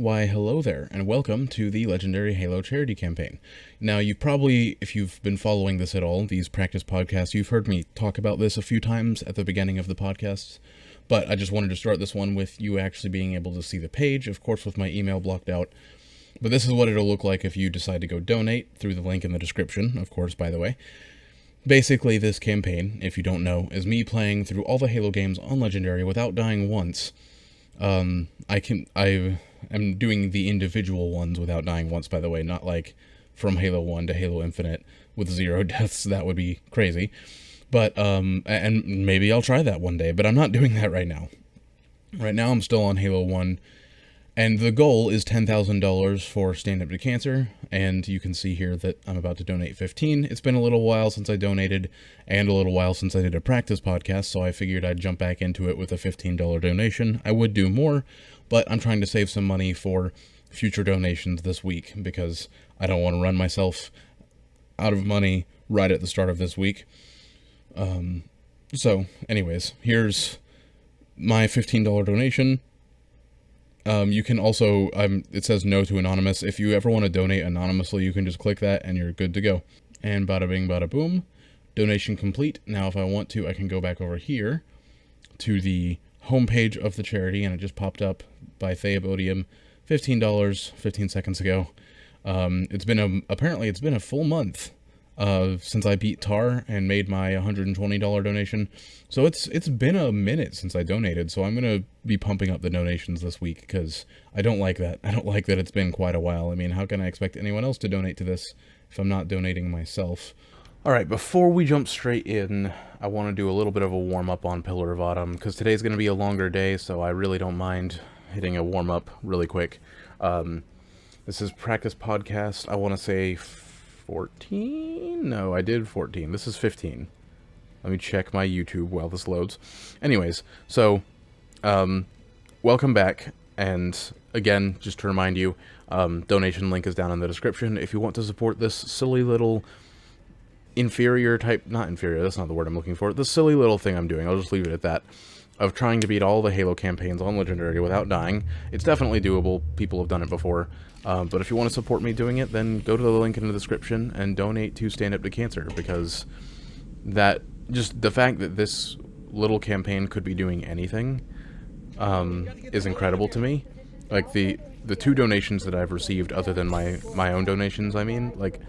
Why, hello there, and welcome to the Legendary Halo charity campaign. Now, you've probably, if you've been following this at all, these practice podcasts, you've heard me talk about this a few times at the beginning of the podcasts, but I just wanted to start this one with you actually being able to see the page, of course with my email blocked out. But this is what it'll look like if you decide to go donate through the link in the description, of course, by the way. Basically, this campaign, if you don't know, is me playing through all the Halo games on Legendary without dying once. I am doing the individual ones without dying once, by the way, not like from Halo 1 to Halo Infinite with 0 deaths. That would be crazy. But, and maybe I'll try that one day, but I'm not doing that right now. Right now I'm still on Halo 1, and the goal is $10,000 for Stand Up to Cancer, and you can see here that I'm about to donate 15. It's been a little while since I donated, and a little while since I did a practice podcast, so I figured I'd jump back into it with a $15 donation. I would do more, but I'm trying to save some money for future donations this week, because I don't want to run myself out of money right at the start of this week. So, anyways, here's my $15 donation. You can also, it says no to anonymous. If you ever want to donate anonymously, you can just click that and you're good to go. And bada bing, bada boom. Donation complete. Now, if I want to, I can go back over here to the homepage of the charity, and it just popped up by Theobodium. $15, 15 seconds ago. Apparently it's been a full month since I beat Tar and made my $120 donation. So it's been a minute since I donated, so I'm going to be pumping up the donations this week, because I don't like that. I don't like that it's been quite a while. I mean, how can I expect anyone else to donate to this if I'm not donating myself? Alright, before we jump straight in, I want to do a little bit of a warm-up on Pillar of Autumn, because today's going to be a longer day, so I really don't mind hitting a warm-up really quick. This is Practice Podcast, I want to say 14? No, I did 14. This is 15. Let me check my YouTube while this loads. Anyways, so, welcome back, and again, just to remind you, donation link is down in the description. If you want to support this silly little inferior type, not inferior, that's not the word I'm looking for, the silly little thing I'm doing, I'll just leave it at that, of trying to beat all the Halo campaigns on Legendary without dying. It's definitely doable. People have done it before. But if you want to support me doing it, then go to the link in the description and donate to Stand Up to Cancer, because that, just the fact that this little campaign could be doing anything is incredible to me. Like, the two donations that I've received, other than my own donations, I mean, like,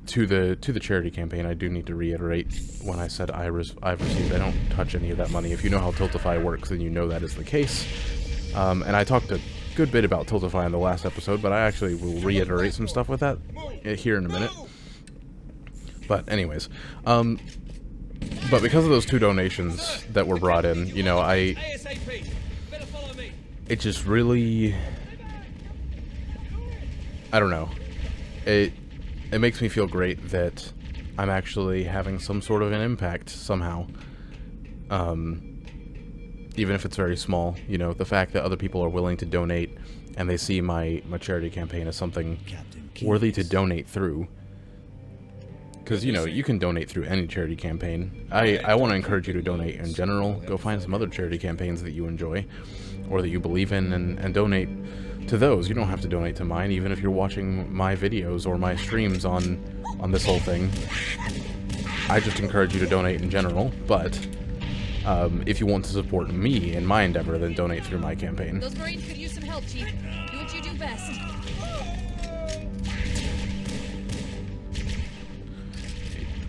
to the charity campaign, I do need to reiterate when I said I've received, I don't touch any of that money. If you know how Tiltify works, then you know that is the case. And I talked a good bit about Tiltify in the last episode, but I actually will reiterate some stuff with that here in a minute. But anyways, but because of those two donations that were brought in, you know, it just really, I don't know, it makes me feel great that I'm actually having some sort of an impact somehow. Even if it's very small, you know, the fact that other people are willing to donate and they see my charity campaign as something worthy to donate through. Because, you know, you can donate through any charity campaign. I want to encourage you to donate in general. Go find some other charity campaigns that you enjoy or that you believe in, and donate to those. You don't have to donate to mine, even if you're watching my videos or my streams on this whole thing. I just encourage you to donate in general, but if you want to support me in my endeavor, then donate through my campaign. Those Marines could use some help, Chief. Do what you do best.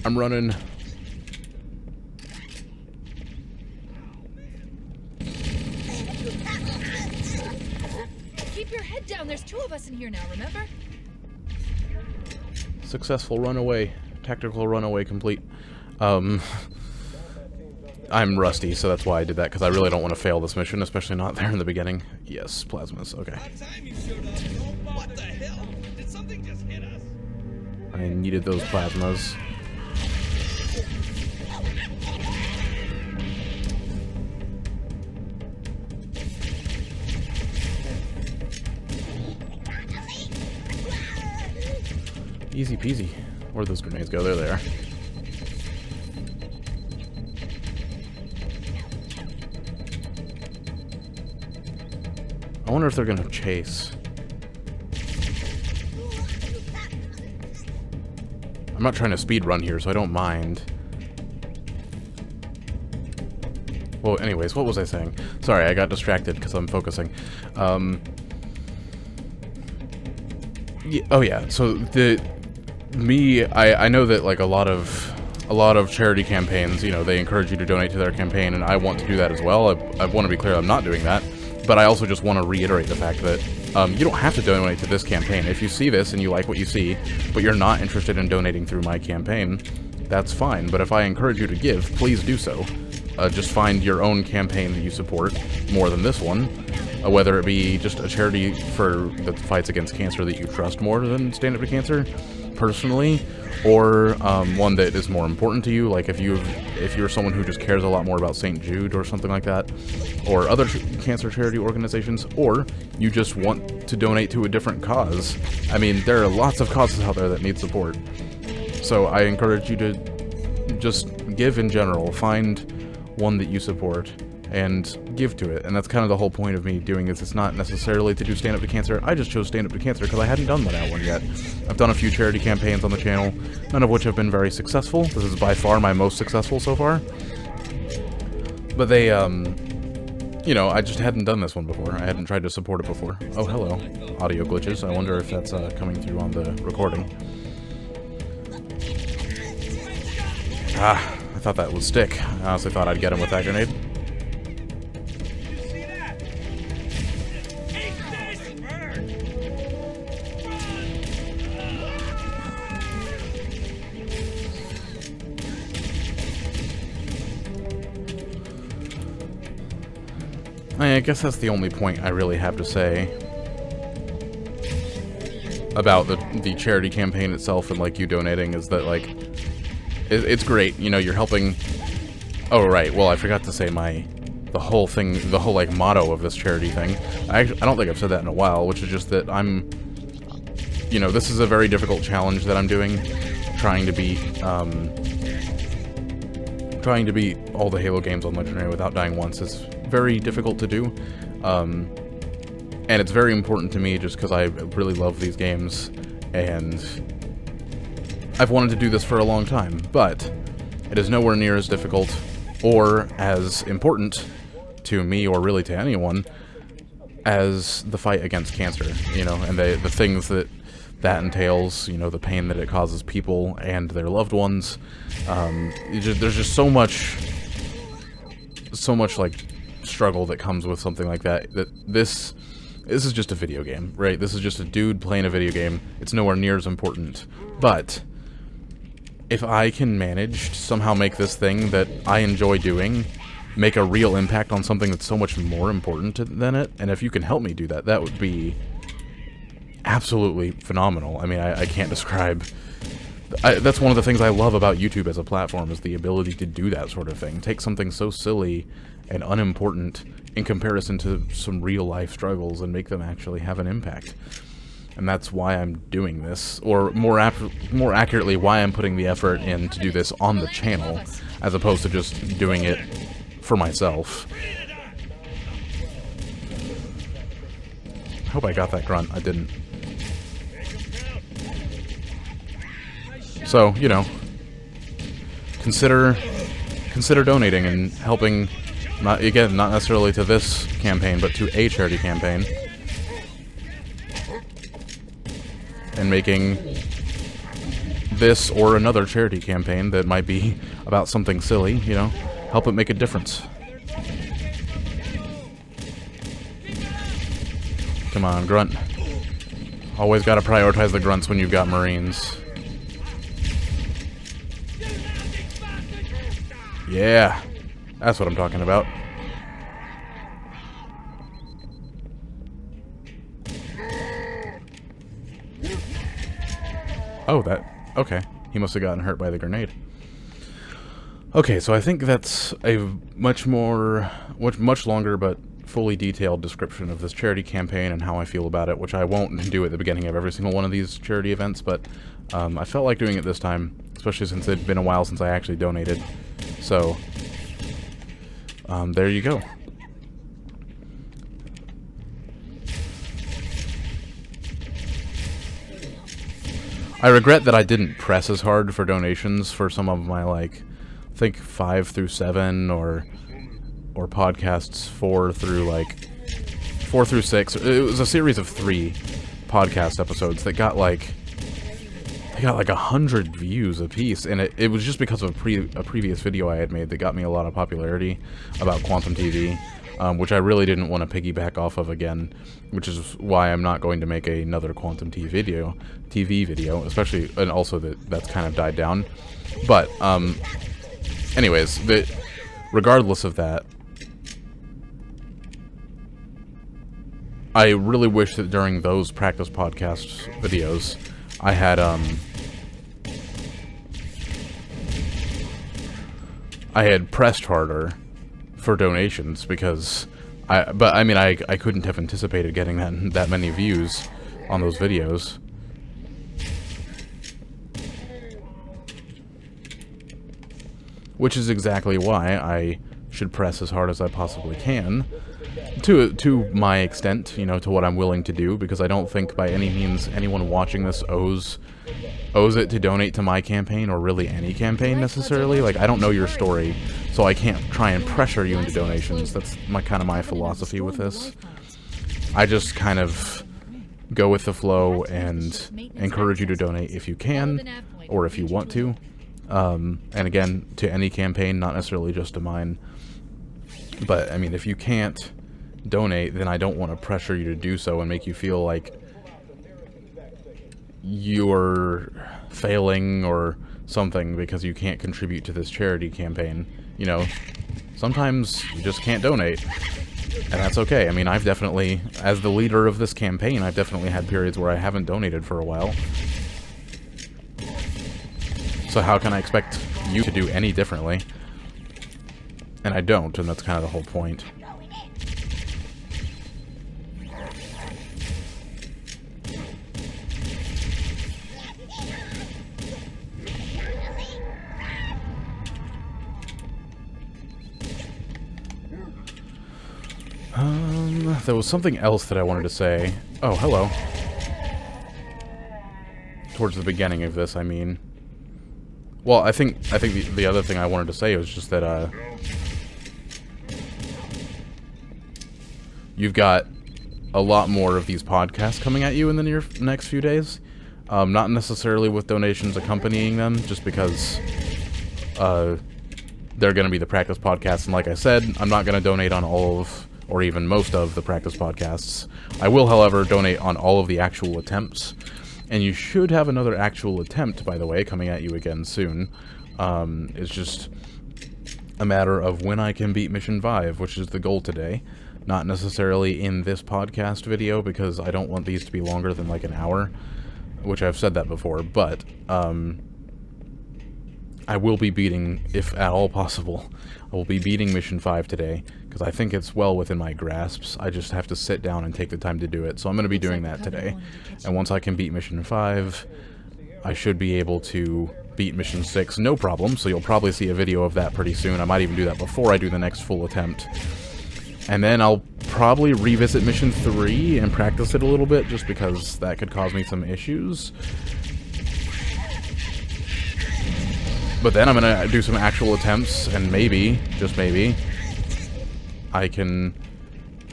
I'm running. Keep your head down. There's two of us in here now, remember? Successful runaway. Tactical runaway complete. I'm rusty, so that's why I did that, because I really don't want to fail this mission, especially not there in the beginning. Yes, plasmas, okay. What the hell? Did something just hit us? I needed those plasmas. Easy peasy. Where'd those grenades go? There they are. I wonder if they're gonna chase. I'm not trying to speed run here, so I don't mind. Well, anyways, what was I saying? Sorry, I got distracted because I'm focusing. Yeah, oh yeah, so I know that like a lot of charity campaigns, you know, they encourage you to donate to their campaign, and I want to do that as well. I want to be clear, I'm not doing that, but I also just want to reiterate the fact that you don't have to donate to this campaign. If you see this and you like what you see, but you're not interested in donating through my campaign, that's fine. But if I encourage you to give, please do so. Just find your own campaign that you support more than this one, whether it be just a charity that fights against cancer that you trust more than Stand Up to Cancer, personally, or one that is more important to you, like if you're someone who just cares a lot more about St. Jude or something like that, or other cancer charity organizations, or you just want to donate to a different cause. I mean, there are lots of causes out there that need support. So I encourage you to just give in general. Find one that you support and give to it. And that's kind of the whole point of me doing this. It's not necessarily to do Stand Up to Cancer. I just chose Stand Up to Cancer because I hadn't done that one yet. I've done a few charity campaigns on the channel, none of which have been very successful. This is by far my most successful so far. But they, you know, I just hadn't done this one before. I hadn't tried to support it before. Oh, hello. Audio glitches. I wonder if that's coming through on the recording. Ah, I thought that would stick. I honestly thought I'd get him with that grenade. I guess that's the only point I really have to say about the charity campaign itself and, like, you donating, is that, like, it's great, you know, you're helping... Oh, right, well, I forgot to say the whole, like, motto of this charity thing. I don't think I've said that in a while, which is just that you know, this is a very difficult challenge that I'm doing, trying to beat all the Halo games on Legendary without dying once is very difficult to do, and it's very important to me just because I really love these games, and I've wanted to do this for a long time, but it is nowhere near as difficult or as important to me, or really to anyone, as the fight against cancer, you know, and the things that entails, you know, the pain that it causes people and their loved ones. There's just so much, like, struggle that comes with something like that, this is just a video game, right? This is just a dude playing a video game. It's nowhere near as important. But if I can manage to somehow make this thing that I enjoy doing make a real impact on something that's so much more important than it, and if you can help me do that, that would be absolutely phenomenal. I mean, I can't describe... that's one of the things I love about YouTube as a platform, is the ability to do that sort of thing. Take something so silly and unimportant in comparison to some real-life struggles and make them actually have an impact. And that's why I'm doing this, or more accurately, why I'm putting the effort in to do this on the channel, as opposed to just doing it for myself. I hope I got that grunt. I didn't. So, you know, consider donating and helping, not necessarily to this campaign, but to a charity campaign, and making this or another charity campaign that might be about something silly, you know, help it make a difference. Come on, grunt. Always gotta prioritize the grunts when you've got Marines. Yeah, that's what I'm talking about. Oh, okay. He must have gotten hurt by the grenade. Okay, so I think that's a much longer but fully detailed description of this charity campaign and how I feel about it, which I won't do at the beginning of every single one of these charity events, but I felt like doing it this time, especially since it'd been a while since I actually donated. So, there you go. I regret that I didn't press as hard for donations for some of my, like, I think 5 through 7 or podcasts 4 through 6. It was a series of 3 podcast episodes that got like 100 views a piece, and it was just because of a previous video I had made that got me a lot of popularity about Quantum TV, which I really didn't want to piggyback off of again, which is why I'm not going to make another Quantum TV video, especially, and also that's kind of died down. But anyways, regardless of that, I really wish that during those practice podcast videos, I had pressed harder for donations, because I couldn't have anticipated getting that many views on those videos. Which is exactly why I should press as hard as I possibly can, to my extent, you know, to what I'm willing to do, because I don't think by any means anyone watching this owes it to donate to my campaign, or really any campaign necessarily. Like, I don't know your story, so I can't try and pressure you into donations. That's my philosophy with this. I just kind of go with the flow and encourage you to donate if you can, or if you want to. And again, to any campaign, not necessarily just to mine. But, I mean, if you can't donate, then I don't want to pressure you to do so and make you feel like you're failing or something because you can't contribute to this charity campaign. You know, sometimes you just can't donate, and that's okay. I mean, I've definitely, as the leader of this campaign, I've definitely had periods where I haven't donated for a while. So how can I expect you to do any differently? And I don't, and that's kind of the whole point. There was something else that I wanted to say. Oh, hello. Towards the beginning of this, I mean. Well, I think the other thing I wanted to say was just that, you've got a lot more of these podcasts coming at you in the next few days. Not necessarily with donations accompanying them, just because, they're going to be the practice podcasts, and like I said, I'm not going to donate on all of, or even most of, the practice podcasts. I will, however, donate on all of the actual attempts. And you should have another actual attempt, by the way, coming at you again soon. It's just a matter of when I can beat Mission 5, which is the goal today. Not necessarily in this podcast video, because I don't want these to be longer than like an hour, which I've said that before, but I will be beating, if at all possible, I will be beating Mission 5 today, because I think it's well within my grasps. I just have to sit down and take the time to do it, so I'm going to be doing that today. And once I can beat Mission 5, I should be able to beat Mission 6, no problem, so you'll probably see a video of that pretty soon. I might even do that before I do the next full attempt. And then I'll probably revisit Mission 3 and practice it a little bit, just because that could cause me some issues. But then I'm going to do some actual attempts, and maybe, just maybe, I can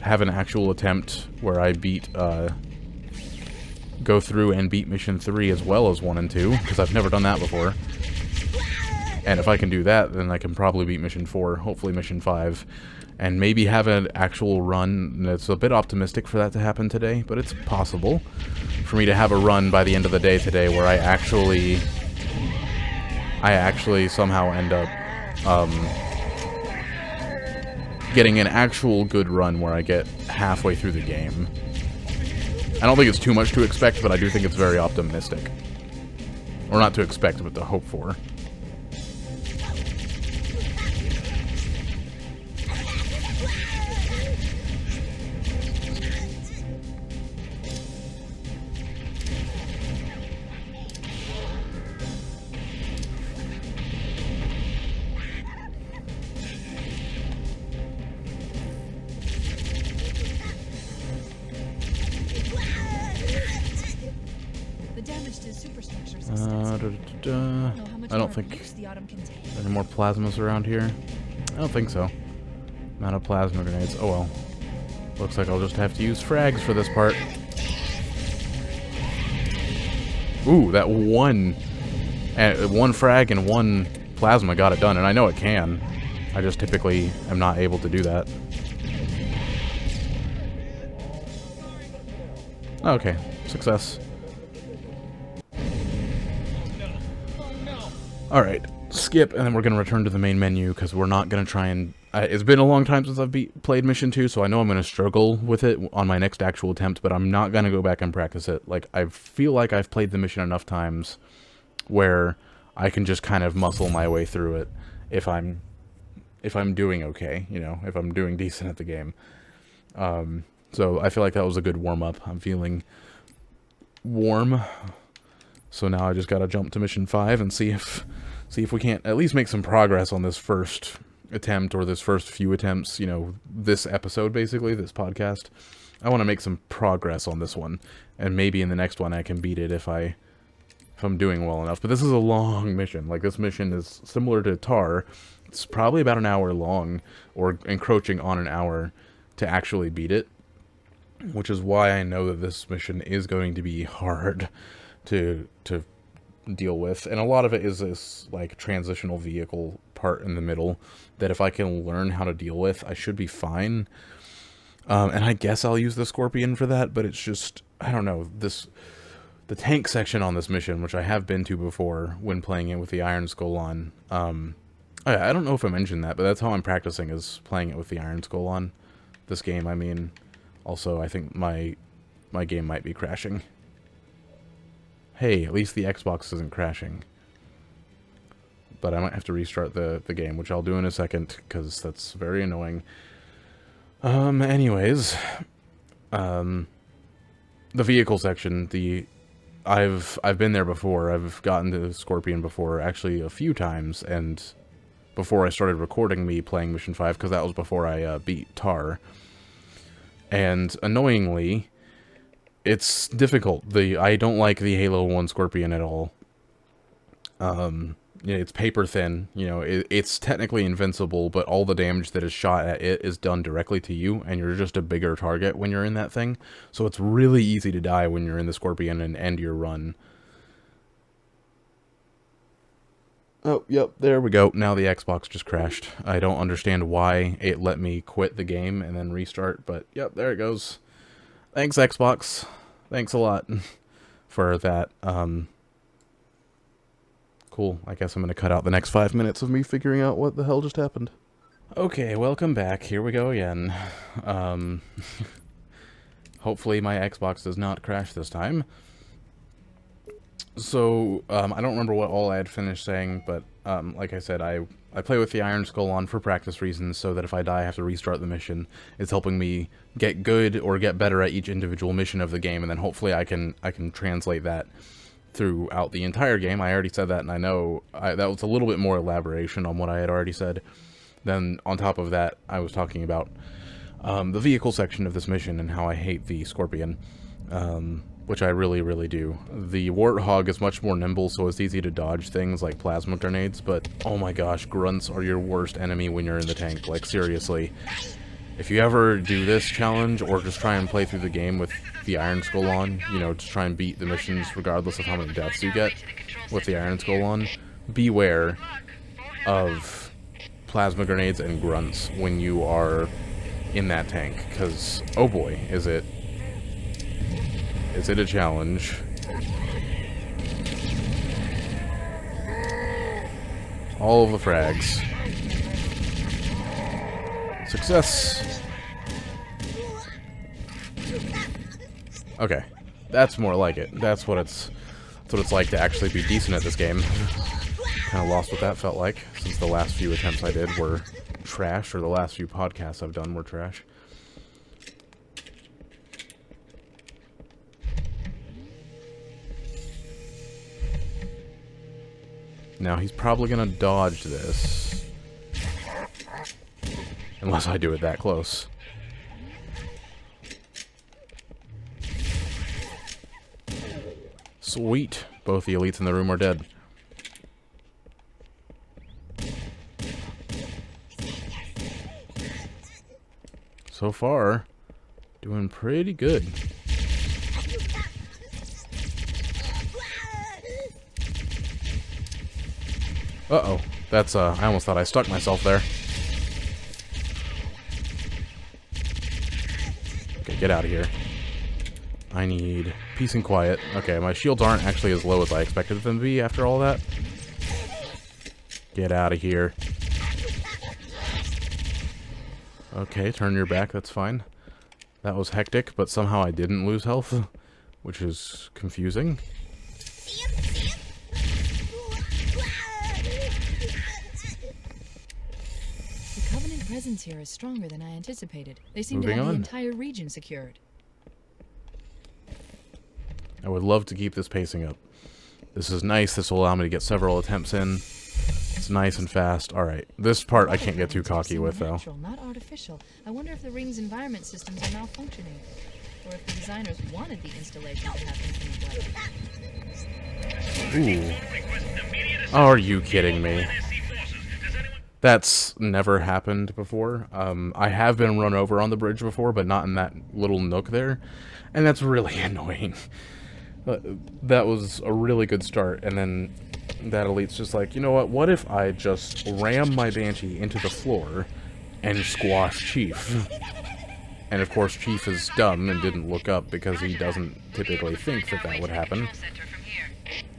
have an actual attempt where I go through and beat Mission 3 as well as 1 and 2, because I've never done that before. And if I can do that, then I can probably beat Mission 4, hopefully Mission 5, and maybe have an actual run. It's a bit optimistic for that to happen today, but it's possible for me to have a run by the end of the day today where I actually somehow end up getting an actual good run where I get halfway through the game. I don't think it's too much to expect, but I do think it's very optimistic. Or not to expect, but to hope for. The damage damage to superstructures extensive. I don't think The Autumn can take. any more plasmas around here. I don't think so. Amount of plasma grenades. Oh well. Looks like I'll just have to use frags for this part. Ooh, that one frag and one plasma got it done, and I know it can. I just typically am not able to do that. Okay, success. Alright, skip, and then we're going to return to the main menu, because we're not going to try and... it's been a long time since I've played Mission 2, so I know I'm going to struggle with it on my next actual attempt, but I'm not going to go back and practice it. Like, I feel like I've played the mission enough times where I can just kind of muscle my way through it if I'm doing okay, you know, if I'm doing decent at the game. So I feel like that was a good warm-up. I'm feeling warm. So now I just gotta jump to Mission 5 and see if we can't at least make some progress on this first attempt, or this first few attempts, you know, this episode, basically, this podcast. I want to make some progress on this one, and maybe in the next one I can beat it if I'm doing well enough. But this is a long mission. Like, this mission is similar to Tar. It's probably about an hour long, or encroaching on an hour to actually beat it, which is why I know that this mission is going to be hard to deal with. And a lot of it is this, like, transitional vehicle part in the middle that if I can learn how to deal with, I should be fine. And I guess I'll use the Scorpion for that, but it's just, I don't know, the tank section on this mission, which I have been to before when playing it with the Iron Skull on. I don't know if I mentioned that, but that's how I'm practicing, is playing it with the Iron Skull on. This game, I mean. Also, I think my game might be crashing. Hey, at least the Xbox isn't crashing. But I might have to restart the game, which I'll do in a second, because that's very annoying. Anyways, the vehicle section, I've been there before. I've gotten to Scorpion before, actually a few times, and before I started recording me playing Mission 5, because that was before I beat Tar. And annoyingly, it's difficult. I don't like the Halo 1 Scorpion at all. It's paper thin. You know, it's technically invincible, but all the damage that is shot at it is done directly to you, and you're just a bigger target when you're in that thing. So it's really easy to die when you're in the Scorpion and end your run. Oh, yep, there we go. Now the Xbox just crashed. I don't understand why it let me quit the game and then restart, but yep, there it goes. Thanks, Xbox. Thanks a lot for that. Cool. I guess I'm going to cut out the next 5 minutes of me figuring out what the hell just happened. Okay, welcome back. Here we go again. Hopefully my Xbox does not crash this time. So, I don't remember what all I had finished saying, but, like I said, I play with the Iron Skull on for practice reasons, so that if I die I have to restart the mission. It's helping me get good or get better at each individual mission of the game, and then hopefully I can translate that throughout the entire game. I already said that, and I know that was a little bit more elaboration on what I had already said. Then, on top of that, I was talking about the vehicle section of this mission and how I hate the Scorpion. Which I really, really do. The Warthog is much more nimble, so it's easy to dodge things like plasma grenades, but oh my gosh, grunts are your worst enemy when you're in the tank. Like, seriously. If you ever do this challenge, or just try and play through the game with the Iron Skull on, you know, just try and beat the missions regardless of how many deaths you get with the Iron Skull on, beware of plasma grenades and grunts when you are in that tank, because, oh boy, is it a challenge. All of the frags. Success! Okay. That's more like it. That's what it's like to actually be decent at this game. Kind of lost what that felt like, since the last few attempts I did were trash, or the last few podcasts I've done were trash. Now, he's probably gonna dodge this. Unless I do it that close. Sweet. Both the elites in the room are dead. So far, doing pretty good. Uh-oh. That's, I almost thought I stuck myself there. Okay, get out of here. I need peace and quiet. Okay, my shields aren't actually as low as I expected them to be after all that. Get out of here. Okay, turn your back, that's fine. That was hectic, but somehow I didn't lose health, which is confusing. The Covenant presence here is stronger than I anticipated. They seem to Moving have the on. entire region secured. I would love to keep this pacing up. This is nice, this will allow me to get several attempts in. It's nice and fast. Alright, this part I can't get too cocky with, though. Natural, not artificial. I wonder if the ring's environment systems are malfunctioning. Or if the designers wanted the installation to have infinite life. Ooh. Are you kidding me? That's never happened before. I have been run over on the bridge before, but not in that little nook there. And that's really annoying. That was a really good start, and then that elite's just like, you know what if I just ram my Banshee into the floor and squash Chief? And of course Chief is dumb and didn't look up because he doesn't typically think that that would happen.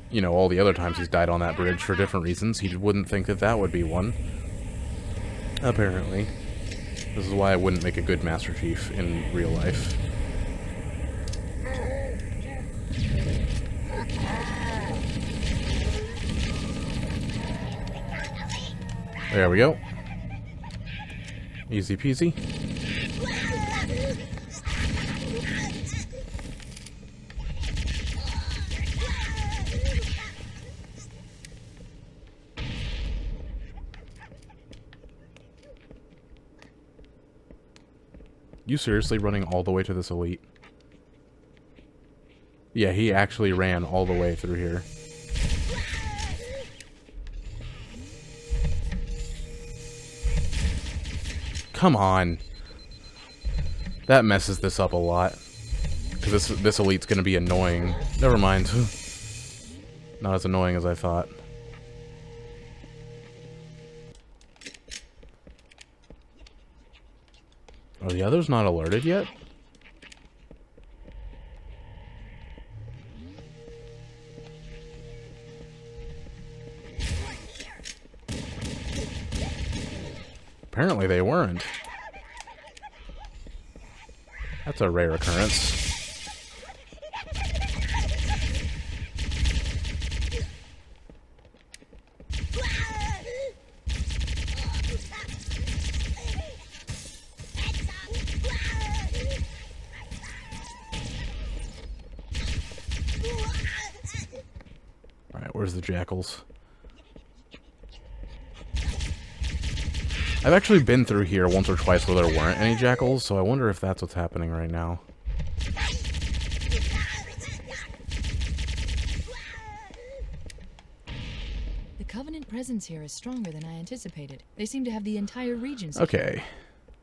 You know, all the other times he's died on that bridge for different reasons, he wouldn't think that that would be one. Apparently. This is why I wouldn't make a good Master Chief in real life. There we go. Easy peasy. You seriously running all the way to this elite? Yeah, he actually ran all the way through here. Come on. That messes this up a lot. Because this elite's gonna be annoying. Never mind. Not as annoying as I thought. Are the others not alerted yet? Apparently they weren't. That's a rare occurrence. Alright, where's the jackals? I've actually been through here once or twice where there weren't any jackals, so I wonder if that's what's happening right now. The Covenant presence here is stronger than I anticipated. They seem to have the entire region secured. Okay,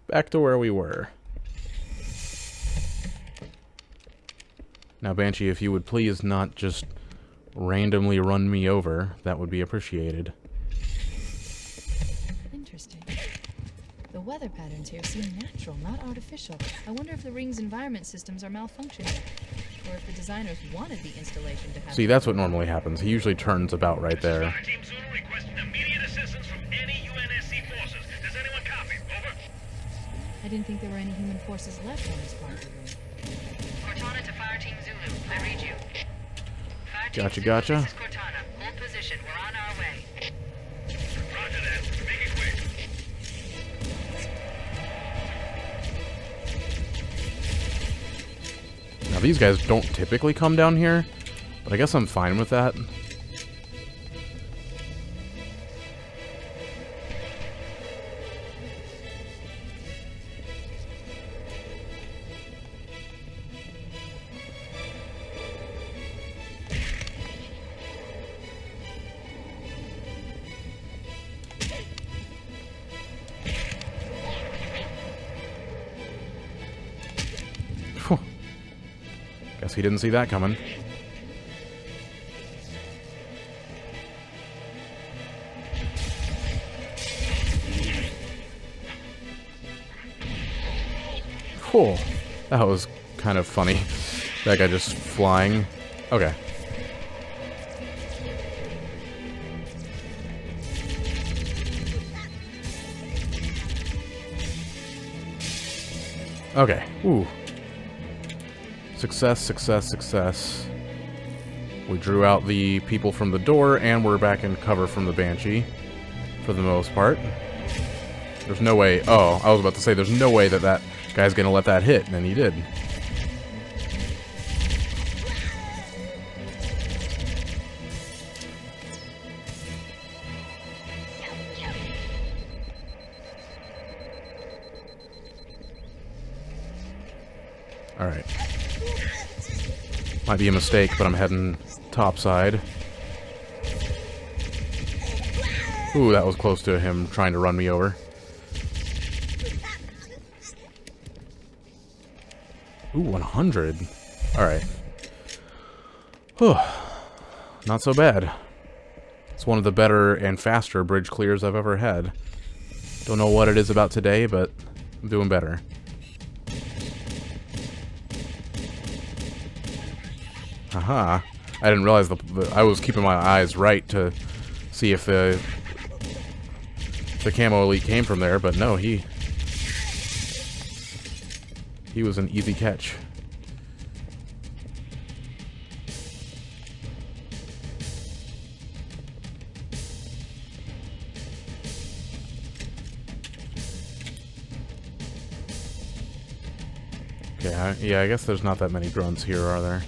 back to where we were. Now, Banshee, if you would please not just randomly run me over, that would be appreciated. Interesting. The weather patterns here seem natural, not artificial. I wonder if the ring's environment systems are malfunctioning. Or if the designers wanted the installation to have... See, that's what normally happens. He usually turns about right there. Team Zulu requesting immediate assistance from any UNSC forces. Does anyone copy? Over. I didn't think there were any human forces left on this part of the ring. Cortana to Fire Team Zulu. I read you. Fire Team Gotcha, Zulu, gotcha. This is Cortana. Hold position. We're on our way. Roger that. Make it quick. Now, these guys don't typically come down here, but I guess I'm fine with that. Guess he didn't see that coming. Cool. That was kind of funny. That guy just flying. Okay. Okay. Ooh. Success, success, success. We drew out the people from the door, and we're back in cover from the Banshee. For the most part. There's no way... Oh, I was about to say, there's no way that that guy's gonna let that hit, and he did. Alright. Might be a mistake, but I'm heading topside. Ooh, that was close to him trying to run me over. Ooh, 100. Alright. Whew. Not so bad. It's one of the better and faster bridge clears I've ever had. Don't know what it is about today, but I'm doing better. Haha. I didn't realize I was keeping my eyes right to see if the camo elite came from there, but no, he was an easy catch. Okay, yeah, I guess there's not that many grunts here, are there?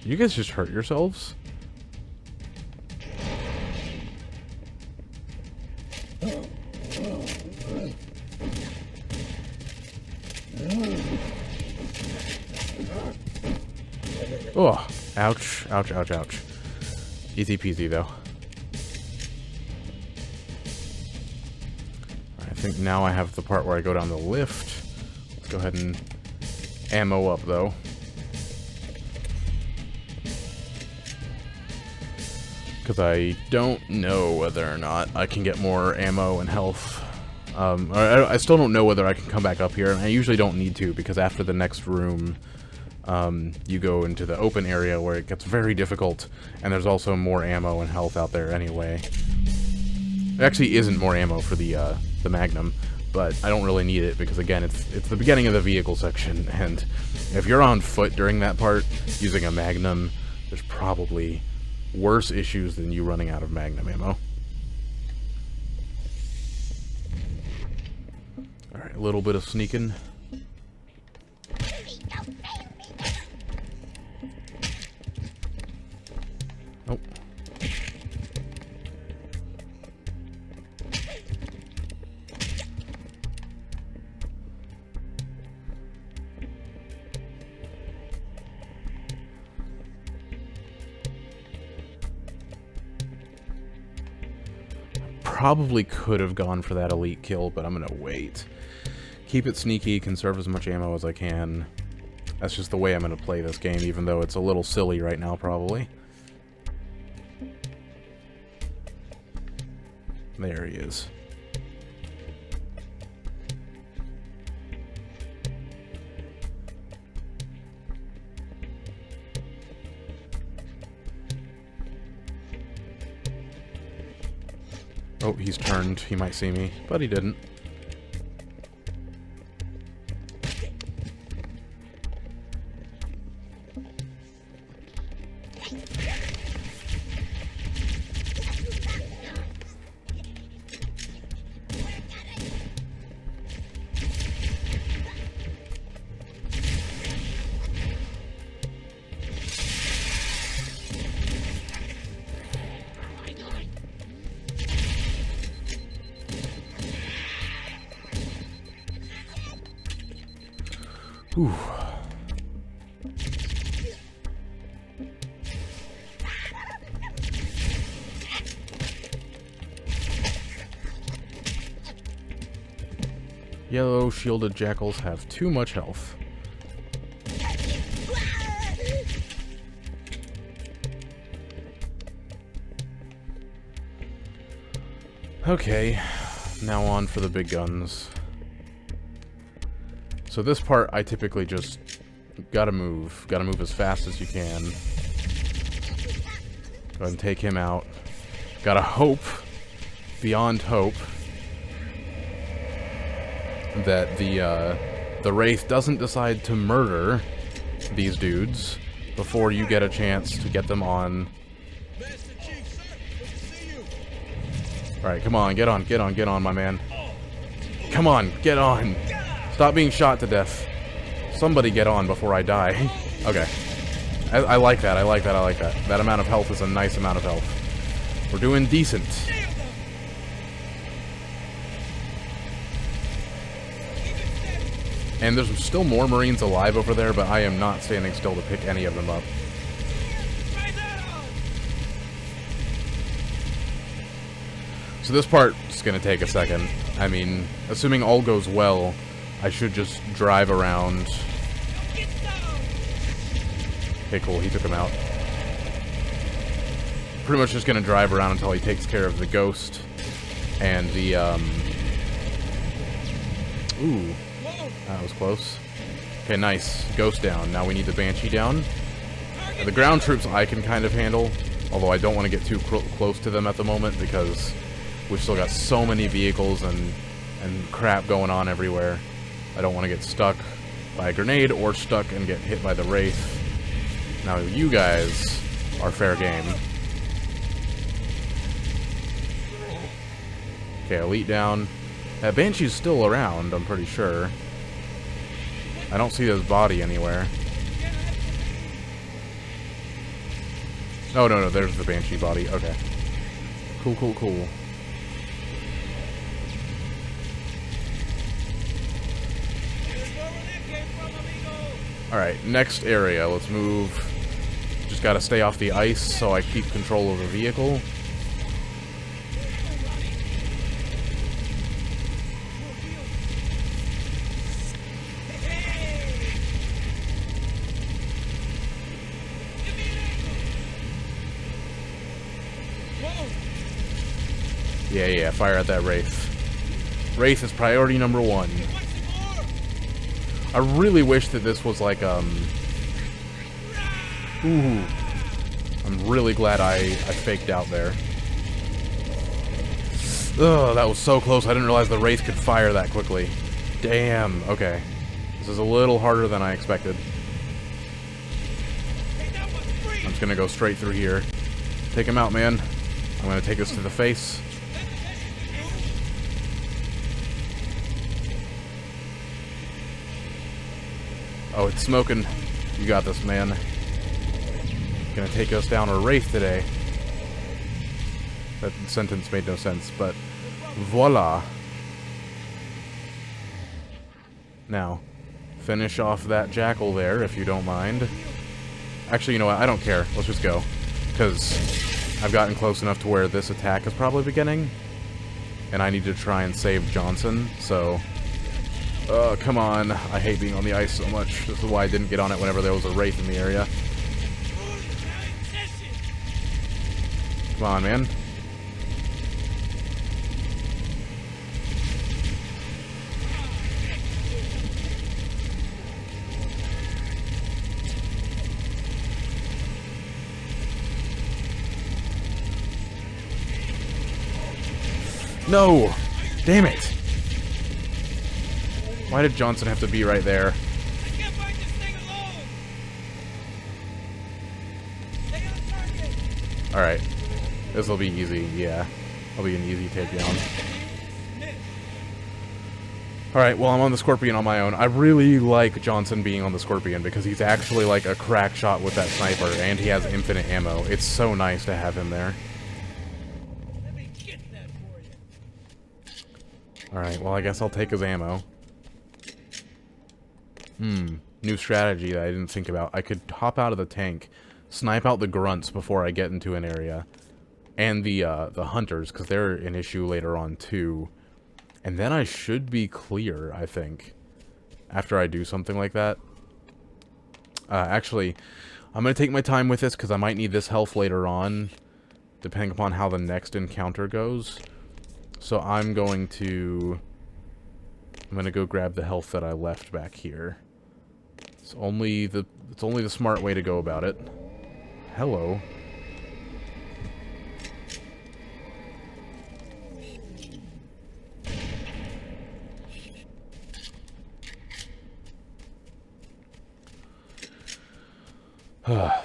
You guys just hurt yourselves? Oh, ouch, ouch, ouch, ouch. Easy peasy, though. I think now I have the part where I go down the lift. Let's go ahead and ammo up, though. Because I don't know whether or not I can get more ammo and health. I still don't know whether I can come back up here, and I usually don't need to, because after the next room, you go into the open area where it gets very difficult, and there's also more ammo and health out there anyway. There actually isn't more ammo for the Magnum, but I don't really need it, because again, it's the beginning of the vehicle section, and if you're on foot during that part, using a Magnum, there's probably worse issues than you running out of Magnum ammo. Alright, a little bit of sneaking. Nope. Probably could have gone for that elite kill, but I'm gonna wait. Keep it sneaky, conserve as much ammo as I can. That's just the way I'm gonna play this game, even though it's a little silly right now, probably. There he is. Oh, he's turned. He might see me, but he didn't. Whew. Yellow shielded jackals have too much health. Okay, now on for the big guns. So this part, I typically just gotta move as fast as you can. Go ahead and take him out. Gotta hope, beyond hope, that the Wraith doesn't decide to murder these dudes before you get a chance to get them on. Alright, come on, get on, my man. Come on, get on. Stop being shot to death. Somebody get on before I die. Okay. I like that, I like that, I like that. That amount of health is a nice amount of health. We're doing decent. And there's still more Marines alive over there, but I am not standing still to pick any of them up. So this part is going to take a second. I mean, assuming all goes well, I should just drive around. Okay, cool, he took him out. Pretty much just going to drive around until he takes care of the ghost and the, Ooh, that was close. Okay, nice. Ghost down. Now we need the Banshee down. The ground troops I can kind of handle, although I don't want to get too close to them at the moment because we've still got so many vehicles and crap going on everywhere. I don't want to get stuck by a grenade or stuck and get hit by the Wraith. Now you guys are fair game. Okay, Elite down. Banshee's still around, I'm pretty sure. I don't see his body anywhere. Oh, no, there's the Banshee body. Okay. Cool. Alright, next area. Let's move. Just gotta stay off the ice so I keep control of the vehicle. Yeah, fire at that Wraith. Wraith is priority number 1. I really wish that this was like, Ooh. I'm really glad I faked out there. Ugh, that was so close. I didn't realize the Wraith could fire that quickly. Damn, okay. This is a little harder than I expected. I'm just gonna go straight through here. Take him out, man. I'm gonna take this to the face. Oh, it's smoking. You got this, man. Gonna take us down a Wraith today. That sentence made no sense, but voila. Now, finish off that Jackal there, if you don't mind. Actually, you know what? I don't care. Let's just go. Because I've gotten close enough to where this attack is probably beginning. And I need to try and save Johnson, so... come on. I hate being on the ice so much. This is why I didn't get on it whenever there was a Wraith in the area. Come on, man. No! Damn it! Why did Johnson have to be right there? Alright. This'll be easy, yeah. It'll be an easy takedown. Alright, well, I'm on the Scorpion on my own. I really like Johnson being on the Scorpion because he's actually like a crack shot with that sniper, and he has infinite ammo. It's so nice to have him there. Alright, well, I guess I'll take his ammo. New strategy that I didn't think about. I could hop out of the tank, snipe out the grunts before I get into an area, and the hunters, because they're an issue later on too. And then I should be clear, I think, after I do something like that. Actually, I'm going to take my time with this because I might need this health later on, depending upon how the next encounter goes. So I'm going to go grab the health that I left back here. It's only the smart way to go about it. Hello.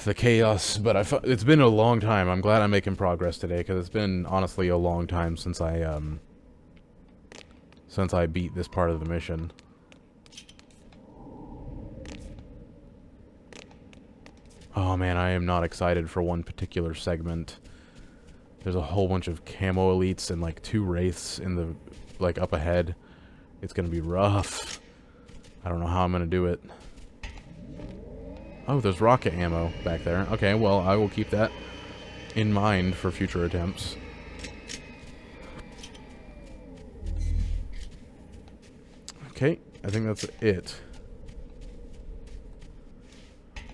The chaos, but it's been a long time. I'm glad I'm making progress today, because it's been, honestly, a long time since I beat this part of the mission. Oh man, I am not excited for one particular segment. There's a whole bunch of camo elites and, like, 2 wraiths in the, like, up ahead. It's gonna be rough. I don't know how I'm gonna do it. Oh, there's rocket ammo back there. Okay, well, I will keep that in mind for future attempts. Okay, I think that's it.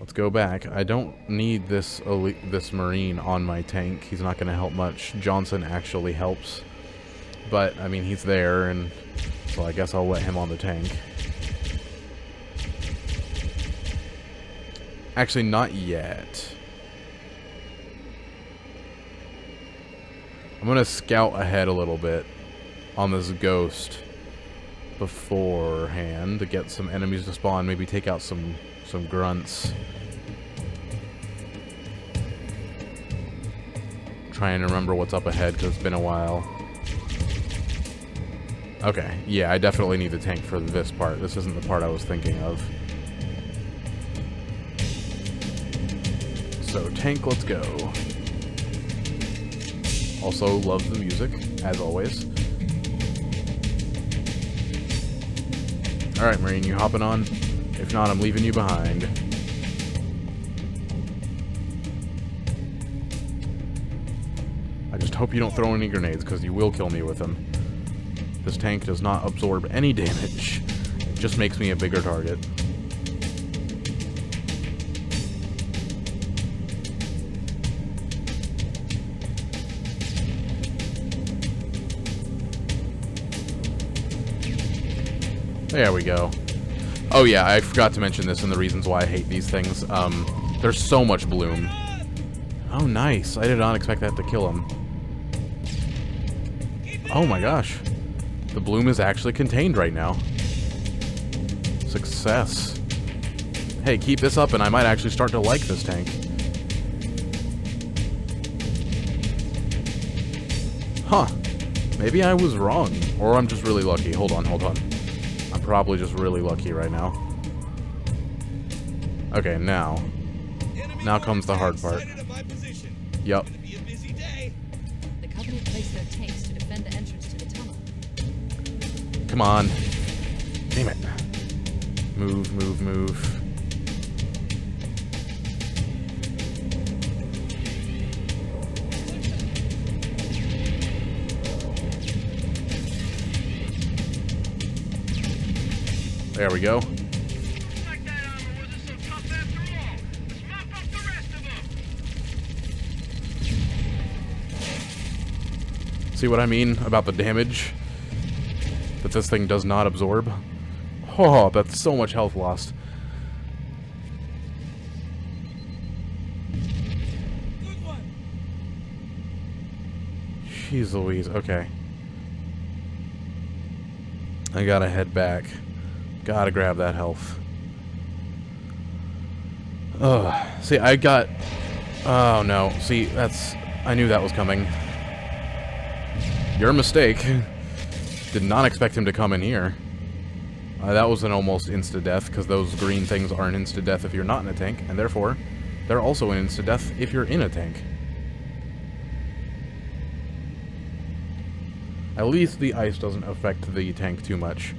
Let's go back. I don't need this Marine on my tank. He's not going to help much. Johnson actually helps. But, I mean, he's there, and so I guess I'll let him on the tank. Actually, not yet. I'm gonna scout ahead a little bit on this ghost beforehand to get some enemies to spawn, maybe take out some grunts. Trying to remember what's up ahead because it's been a while. Okay, yeah, I definitely need the tank for this part. This isn't the part I was thinking of. So, tank, let's go. Also, love the music, as always. Alright, Marine, you hopping on? If not, I'm leaving you behind. I just hope you don't throw any grenades, because you will kill me with them. This tank does not absorb any damage. It just makes me a bigger target. There we go. Oh yeah, I forgot to mention this and the reasons why I hate these things. There's so much bloom. Oh nice, I did not expect that to kill him. Oh my gosh. The bloom is actually contained right now. Success. Hey, keep this up and I might actually start to like this tank. Huh. Maybe I was wrong. Or I'm just really lucky. Hold on, hold on. I'm probably just really lucky right now. Okay, now. Now comes the hard part. Yup. The Covenant placed their tanks to defend the entrance to the tunnel. Come on. Damn it. Move, move, move. There we go. Like that armor wasn't so tough after all. Let's mop up the rest of them. See what I mean about the damage that this thing does not absorb? Oh, that's so much health lost. Good one. Jeez Louise, okay. I gotta head back. Gotta grab that health. Ugh. See, I got... Oh, no. See, that's... I knew that was coming. Your mistake. Did not expect him to come in here. That was an almost insta-death, because those green things are an insta-death if you're not in a tank, and therefore, they're also an insta-death if you're in a tank. At least the ice doesn't affect the tank too much.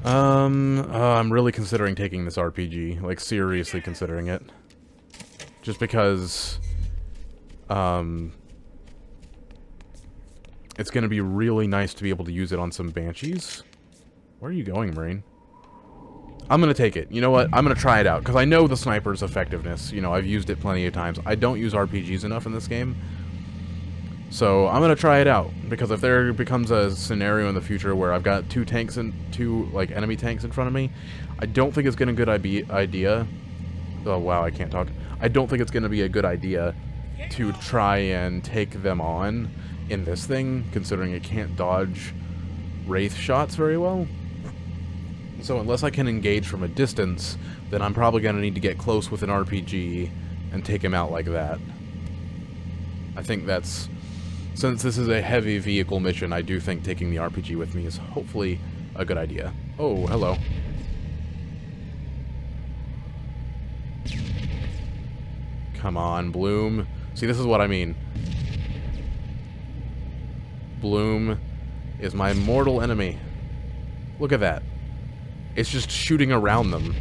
I'm really considering taking this RPG. Like, seriously considering it. Just because it's going to be really nice to be able to use it on some Banshees. Where are you going, Marine? I'm going to take it. You know what? I'm going to try it out, because I know the sniper's effectiveness. You know, I've used it plenty of times. I don't use RPGs enough in this game. So, I'm going to try it out, because if there becomes a scenario in the future where I've got two enemy tanks in front of me, I don't think it's going to be a good idea. Oh, wow, I can't talk. I don't think it's going to be a good idea to try and take them on in this thing, considering it can't dodge Wraith shots very well. So unless I can engage from a distance, then I'm probably going to need to get close with an RPG and take him out like that. I think that's... Since this is a heavy vehicle mission, I do think taking the RPG with me is hopefully a good idea. Oh, hello. Come on, Bloom. See, this is what I mean. Bloom is my mortal enemy. Look at that. It's just shooting around them.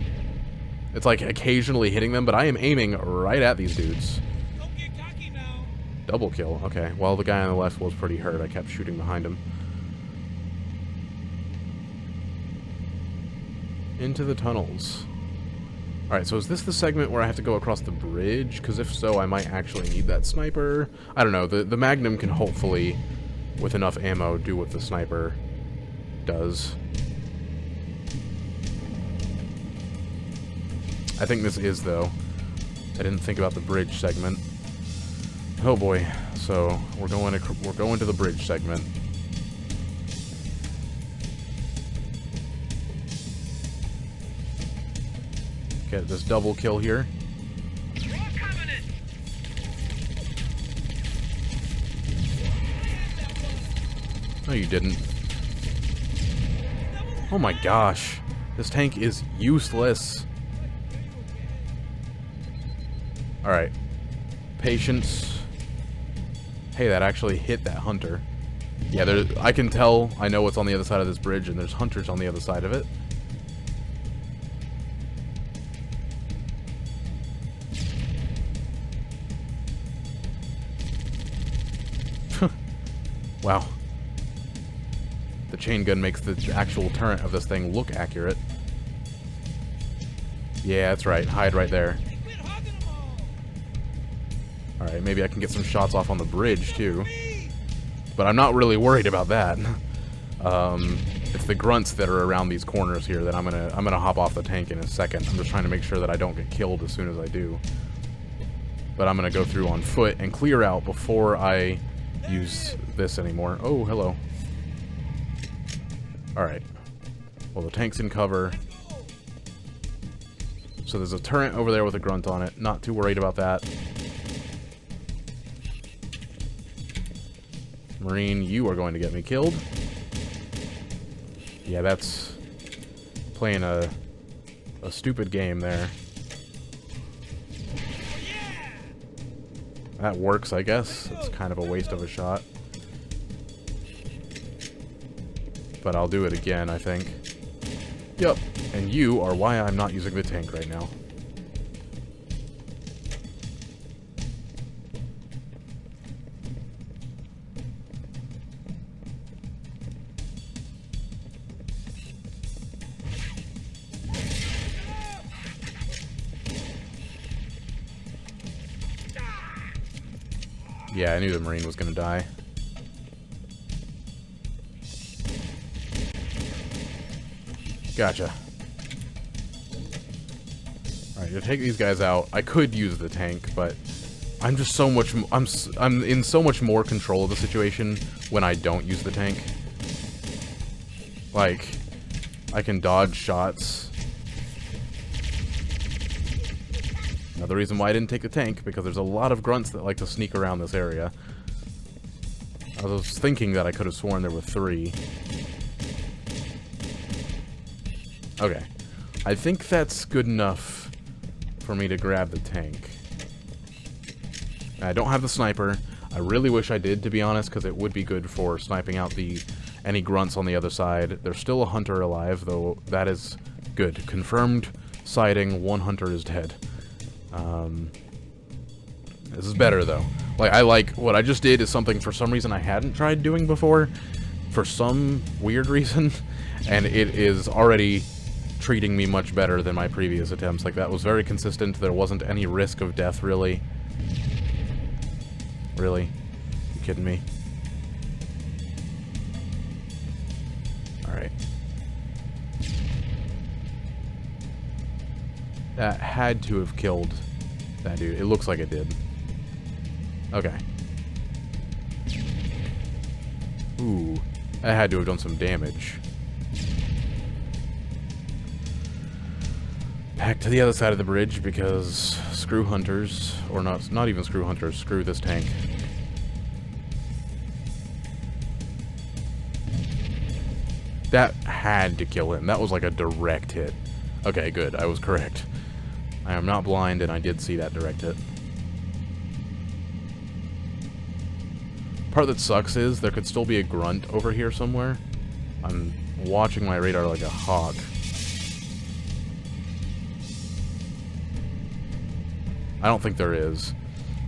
It's like occasionally hitting them, but I am aiming right at these dudes. Don't get cocky now. Double kill. Okay, well, the guy on the left was pretty hurt. I kept shooting behind him. Into the tunnels. Alright, so is this the segment where I have to go across the bridge? Because if so, I might actually need that sniper. I don't know. The Magnum can hopefully, with enough ammo, do what the sniper does. I think this is, though. I didn't think about the bridge segment. Oh boy. So, we're going to the bridge segment. Get this double kill here. No, you didn't. Oh my gosh. This tank is useless. Alright. Patience. Hey, that actually hit that hunter. Yeah, I can tell. I know what's on the other side of this bridge, and there's hunters on the other side of it. Wow. The chain gun makes the actual turret of this thing look accurate. Yeah, that's right. Hide right there. Alright, maybe I can get some shots off on the bridge, too. But I'm not really worried about that. It's the grunts that are around these corners here that I'm gonna hop off the tank in a second. I'm just trying to make sure that I don't get killed as soon as I do. But I'm gonna go through on foot and clear out before I use this anymore. Oh, hello. Alright. Well, the tank's in cover. So there's a turret over there with a grunt on it. Not too worried about that. Marine, you are going to get me killed. Yeah, that's playing a stupid game there. That works, I guess. It's kind of a waste of a shot. But I'll do it again, I think. Yep. And you are why I'm not using the tank right now. Yeah, I knew the Marine was gonna die. Gotcha. Alright, to take these guys out, I could use the tank, but I'm just so much... I'm in so much more control of the situation when I don't use the tank. Like, I can dodge shots. Another reason why I didn't take the tank, because there's a lot of grunts that like to sneak around this area. I was thinking that I could have sworn there were 3. Okay. I think that's good enough for me to grab the tank. I don't have the sniper. I really wish I did, to be honest, because it would be good for sniping out any grunts on the other side. There's still a hunter alive, though that is good. Confirmed sighting, 1 hunter is dead. This is better, though. Like, I like... What I just did is something for some reason I hadn't tried doing before. For some weird reason. And it is already treating me much better than my previous attempts. Like, that was very consistent. There wasn't any risk of death, really. Really? You kidding me? Alright. That had to have killed that dude. It looks like it did. Okay. Ooh. That had to have done some damage. Back to the other side of the bridge, because screw hunters. Or not even screw hunters. Screw this tank. That had to kill him. That was like a direct hit. Okay, good. I was correct. I am not blind, and I did see that direct hit. Part that sucks is there could still be a grunt over here somewhere. I'm watching my radar like a hawk. I don't think there is.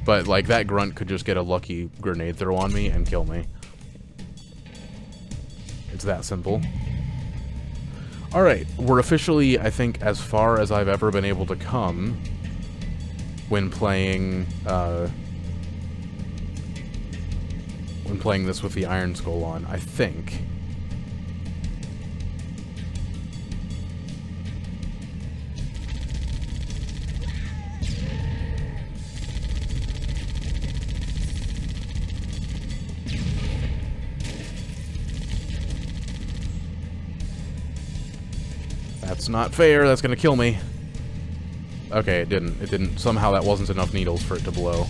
But, like, that grunt could just get a lucky grenade throw on me and kill me. It's that simple. Alright, we're officially, I think, as far as I've ever been able to come when playing this with the Iron Skull on, I think. That's not fair. That's gonna kill me. Okay, it didn't. It didn't. Somehow that wasn't enough needles for it to blow.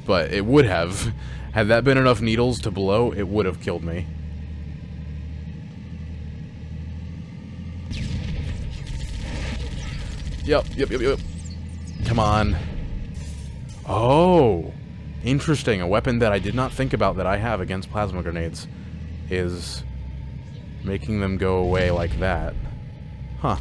But it would have. Had that been enough needles to blow, it would have killed me. Yep. Come on. Oh! Interesting. A weapon that I did not think about that I have against plasma grenades is making them go away like that. Huh.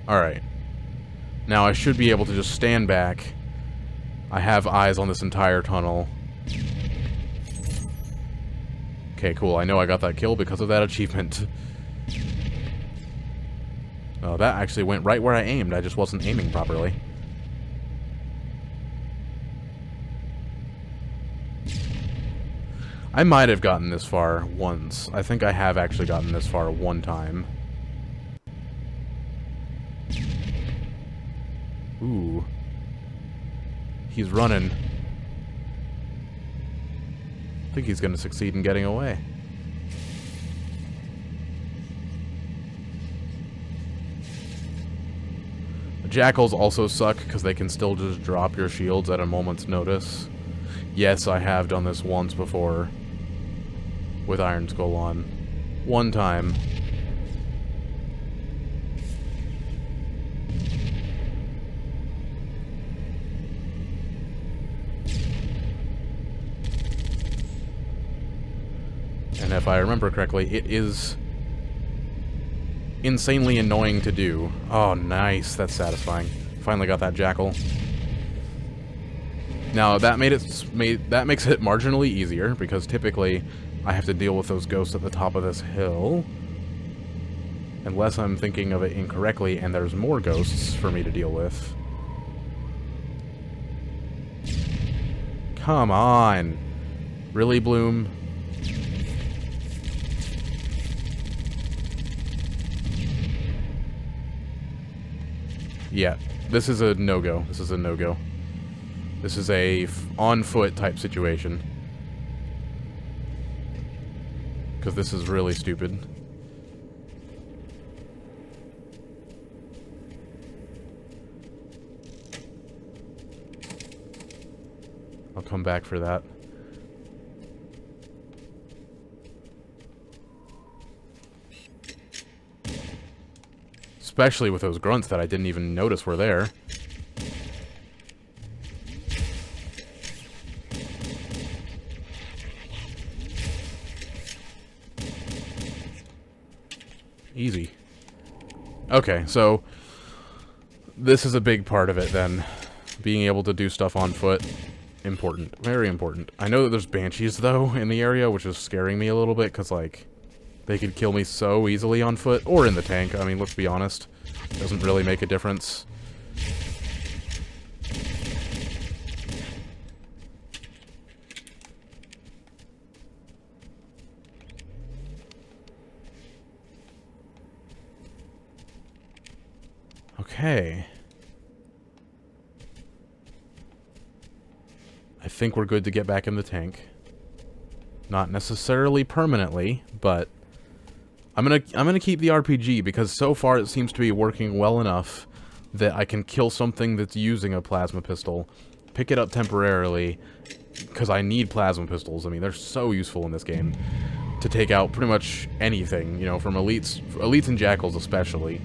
Alright. Now I should be able to just stand back. I have eyes on this entire tunnel. Okay, cool. I know I got that kill because of that achievement. Oh, that actually went right where I aimed. I just wasn't aiming properly. I might have gotten this far once. I think I have actually gotten this far one time. Ooh. He's running. I think he's going to succeed in getting away. The jackals also suck because they can still just drop your shields at a moment's notice. Yes, I have done this once before. With Iron Skull on. One time. And if I remember correctly, it is insanely annoying to do. Oh, nice. That's satisfying. Finally got that jackal. Now, that makes it marginally easier, because typically I have to deal with those ghosts at the top of this hill. Unless I'm thinking of it incorrectly and there's more ghosts for me to deal with. Come on! Really, Bloom? Yeah, this is a no-go. This is a no-go. This is a on-foot type situation. Because this is really stupid. I'll come back for that. Especially with those grunts that I didn't even notice were there. Easy. Okay, so this is a big part of it then. Being able to do stuff on foot. Important. Very important. I know that there's banshees, though, in the area, which is scaring me a little bit, because, like, they could kill me so easily on foot, or in the tank. I mean, let's be honest. Doesn't really make a difference. Okay. I think we're good to get back in the tank. Not necessarily permanently, but I'm gonna keep the RPG because so far it seems to be working well enough that I can kill something that's using a plasma pistol, pick it up temporarily, because I need plasma pistols. I mean, they're so useful in this game to take out pretty much anything, you know, from elites and jackals especially.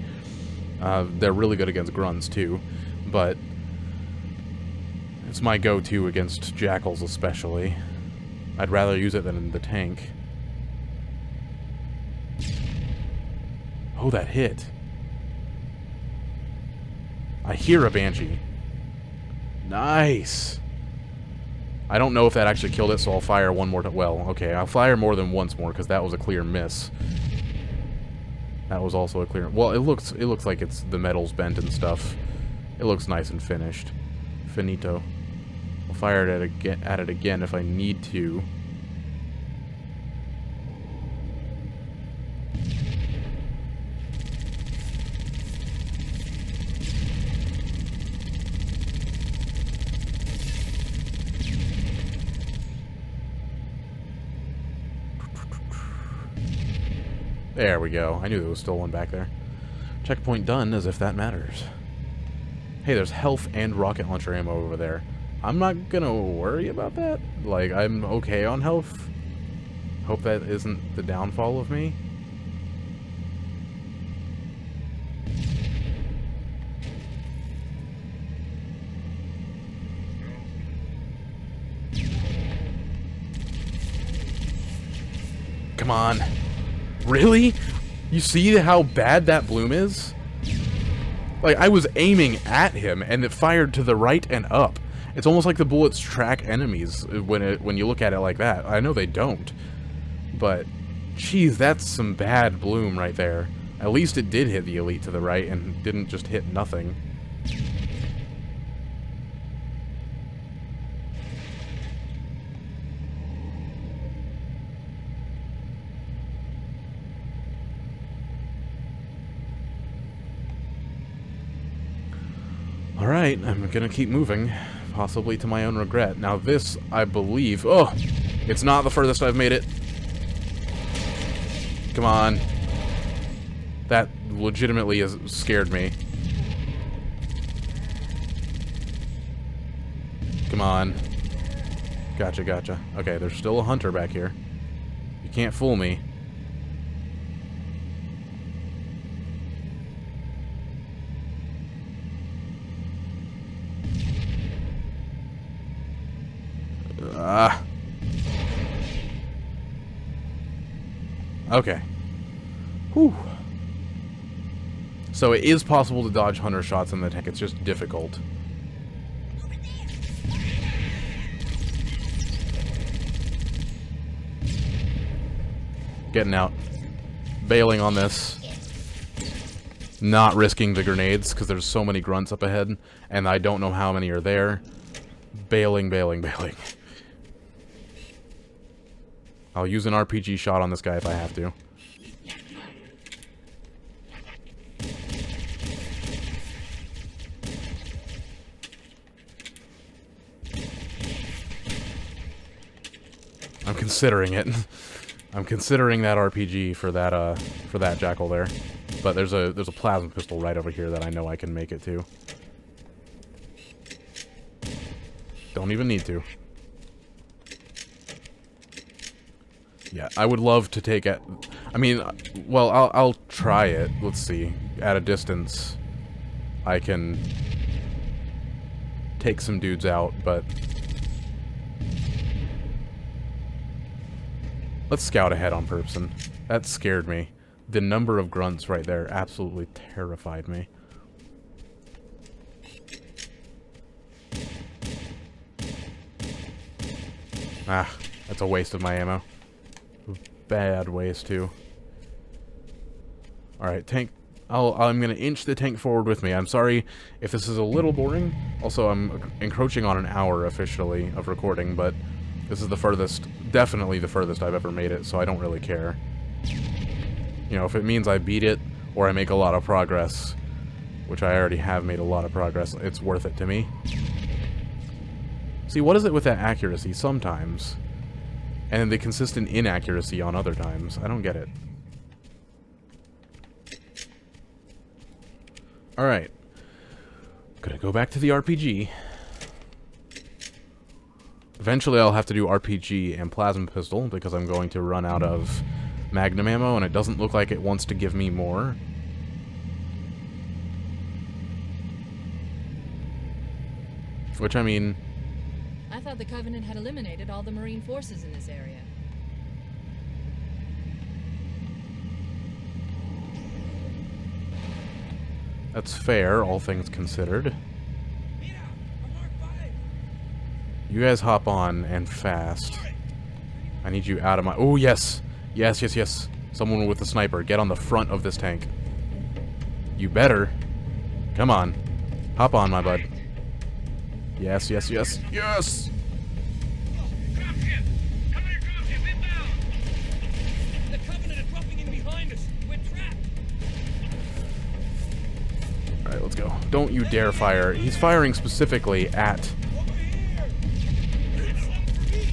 They're really good against grunts too, but it's my go-to against jackals especially. I'd rather use it than in the tank. Oh, that hit. I hear a banshee. Nice! I don't know if that actually killed it, so I'll fire one more time. Well, okay, I'll fire more than once more, because that was a clear miss. That was also a clear... Well, it looks like it's the metal's bent and stuff. It looks nice and finished. Finito. I'll fire it at it again if I need to. There we go. I knew there was still one back there. Checkpoint done, as if that matters. Hey, there's health and rocket launcher ammo over there. I'm not gonna worry about that. Like, I'm okay on health. Hope that isn't the downfall of me. Come on. Really? You see how bad that bloom is? Like, I was aiming at him, and it fired to the right and up. It's almost like the bullets track enemies when you look at it like that. I know they don't. But, geez, that's some bad bloom right there. At least it did hit the elite to the right and didn't just hit nothing. Alright, I'm gonna keep moving, possibly to my own regret. Now this, I believe... Oh! It's not the furthest I've made it. Come on. That legitimately has scared me. Come on. Gotcha, gotcha. Okay, there's still a hunter back here. You can't fool me. Okay. Whew. So it is possible to dodge hunter shots in the tank, it's just difficult. Getting out. Bailing on this. Not risking the grenades, because there's so many grunts up ahead, and I don't know how many are there. Bailing, bailing, bailing. I'll use an RPG shot on this guy if I have to. I'm considering it. I'm considering that RPG for that jackal there. But there's a plasma pistol right over here that I know I can make it to. Don't even need to. Yeah, I would love to take it. I mean, well, I'll try it. Let's see. At a distance, I can take some dudes out, but let's scout ahead on person. That scared me. the number of grunts right there absolutely terrified me. Ah, that's a waste of my ammo. Bad waste, too. Alright, tank. I'm going to inch the tank forward with me. I'm sorry if this is a little boring. Also, I'm encroaching on an hour officially of recording, but this is the furthest, definitely the furthest I've ever made it, so I don't really care. You know, if it means I beat it, or I make a lot of progress, which I already have made a lot of progress, it's worth it to me. See, what is it with that accuracy sometimes, and the consistent inaccuracy on other times? I don't get it. Alright. Gonna go back to the RPG. Eventually I'll have to do RPG and plasma pistol, because I'm going to run out of magnum ammo, and it doesn't look like it wants to give me more. Which, I mean... I thought the Covenant had eliminated all the Marine forces in this area. That's fair, all things considered. Mira, I'm Mark 5. You guys hop on, and fast. I need you out of my... Oh, yes! Yes, yes, yes. Someone with a sniper. Get on the front of this tank. You better. Come on. Hop on, my bud. Yes, yes, yes, yes! Dropship! Commander Dropship inbound! The Covenant are dropping in behind us. We're trapped. Alright, let's go. Don't you dare fire. He's firing specifically at... Over here. It's up for me.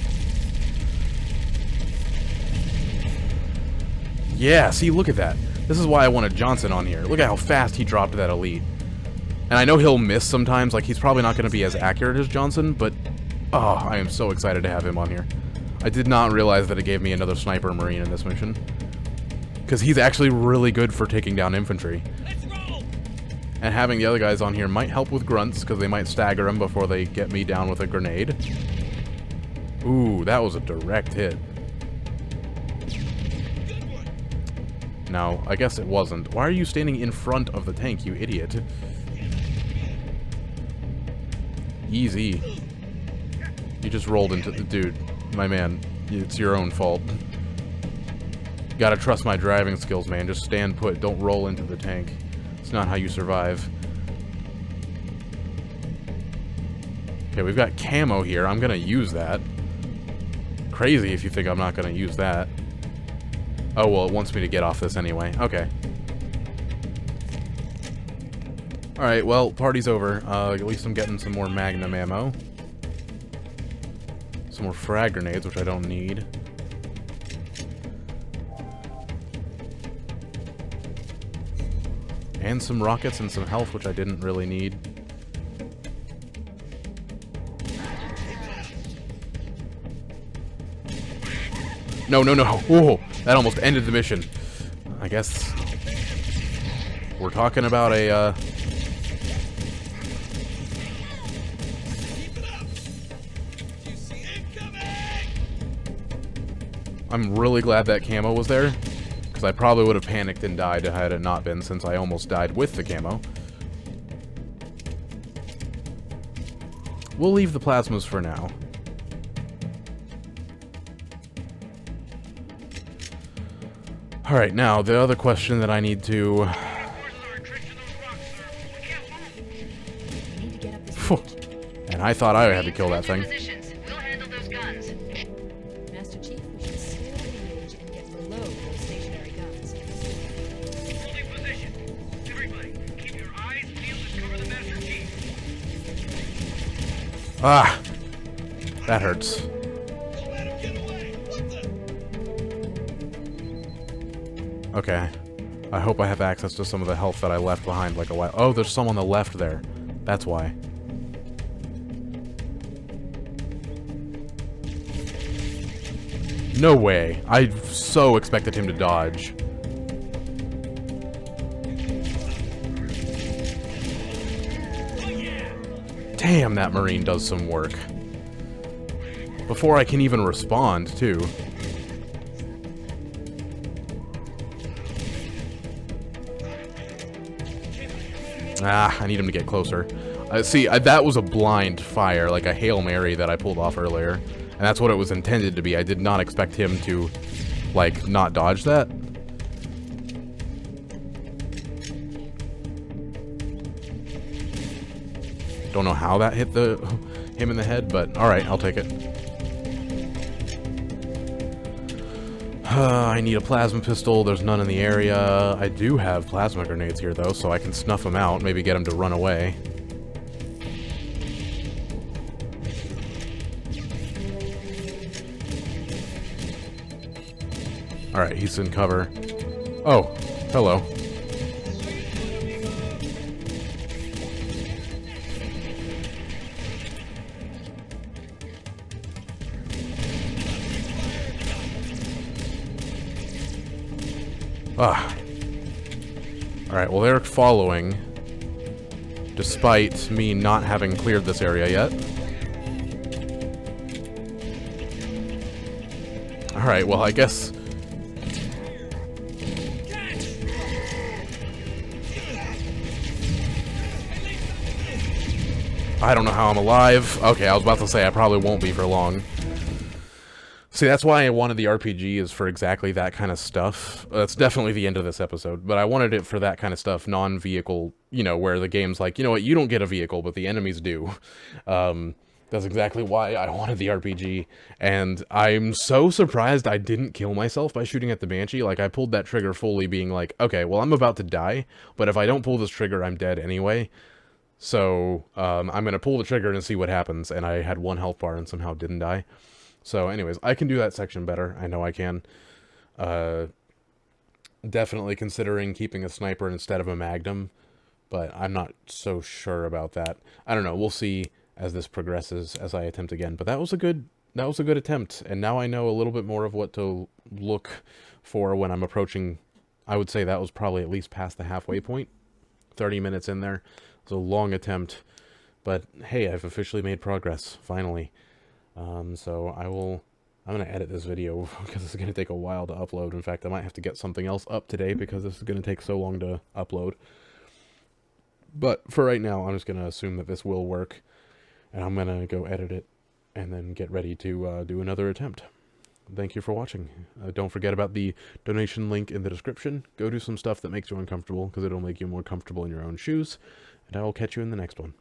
Yeah, see, look at that. This is why I wanted Johnson on here. Look at how fast he dropped that elite. And I know he'll miss sometimes, like he's probably not going to be as accurate as Johnson, but oh, I am so excited to have him on here. I did not realize that it gave me another sniper marine in this mission. Because he's actually really good for taking down infantry. Let's roll. And having the other guys on here might help with grunts, because they might stagger him before they get me down with a grenade. Ooh, that was a direct hit. Good one. No, I guess it wasn't. Why are you standing in front of the tank, you idiot? Easy. You just rolled into the... Dude, my man, it's your own fault. Gotta trust my driving skills, man. Just stand put. Don't roll into the tank. It's not how you survive. Okay, we've got camo here. I'm gonna use that. Crazy if you think I'm not gonna use that. Oh, well, it wants me to get off this anyway. Okay. Alright, well, party's over. At least I'm getting some more magnum ammo. Some more frag grenades, which I don't need. And some rockets and some health, which I didn't really need. No, no, no. Whoa, that almost ended the mission. I guess we're talking about a, You see incoming. I'm really glad that camo was there, because I probably would have panicked and died had it not been, since I almost died with the camo. We'll leave the plasmas for now. Alright, now, the other question that I need to... Forces are entrenched in those rocks, sir. We can't move. We need to get up this ridge. And I thought I had to kill that thing. Positions. We'll handle those guns. Master Chief, we should scale the ridge and get below those stationary guns. Holding position. Everybody, keep your eyes peeled and cover the Master Chief. Ah! That hurts. Don't let him get away. What the? Okay. I hope I have access to some of the health that I left behind like a while. Oh, there's some on the left there. That's why. No way. I so expected him to dodge. Damn, that Marine does some work. Before I can even respond, too. Ah, I need him to get closer. See, that was a blind fire, like a Hail Mary that I pulled off earlier. And that's what it was intended to be. I did not expect him to, like, not dodge that. Don't know how that hit him in the head, but alright, I'll take it. I need a plasma pistol. There's none in the area. I do have plasma grenades here, though, so I can snuff him out. Maybe get him to run away. Alright, he's in cover. Oh, hello. Ah. Alright, well they're following, despite me not having cleared this area yet. Alright, well I guess... I don't know how I'm alive. Okay, I was about to say I probably won't be for long. See, that's why I wanted the RPG, is for exactly that kind of stuff. That's definitely the end of this episode, but I wanted it for that kind of stuff, non-vehicle, you know, where the game's like, you know what, you don't get a vehicle, but the enemies do. That's exactly why I wanted the RPG, and I'm so surprised I didn't kill myself by shooting at the Banshee. Like, I pulled that trigger fully being like, okay, well, I'm about to die, but if I don't pull this trigger, I'm dead anyway. So, I'm gonna pull the trigger and see what happens, and I had 1 health bar and somehow didn't die. So anyways, I can do that section better. I know I can. Definitely considering keeping a sniper instead of a Magnum, but I'm not so sure about that. I don't know. We'll see as this progresses, as I attempt again. But that was a good attempt, and now I know a little bit more of what to look for when I'm approaching. I would say that was probably at least past the halfway point. 30 minutes in there. It was a long attempt, but hey, I've officially made progress, finally. So I'm going to edit this video because it's going to take a while to upload. In fact, I might have to get something else up today because this is going to take so long to upload. But for right now, I'm just going to assume that this will work, and I'm going to go edit it and then get ready to do another attempt. Thank you for watching. Don't forget about the donation link in the description. Go do some stuff that makes you uncomfortable because it'll make you more comfortable in your own shoes, and I will catch you in the next one.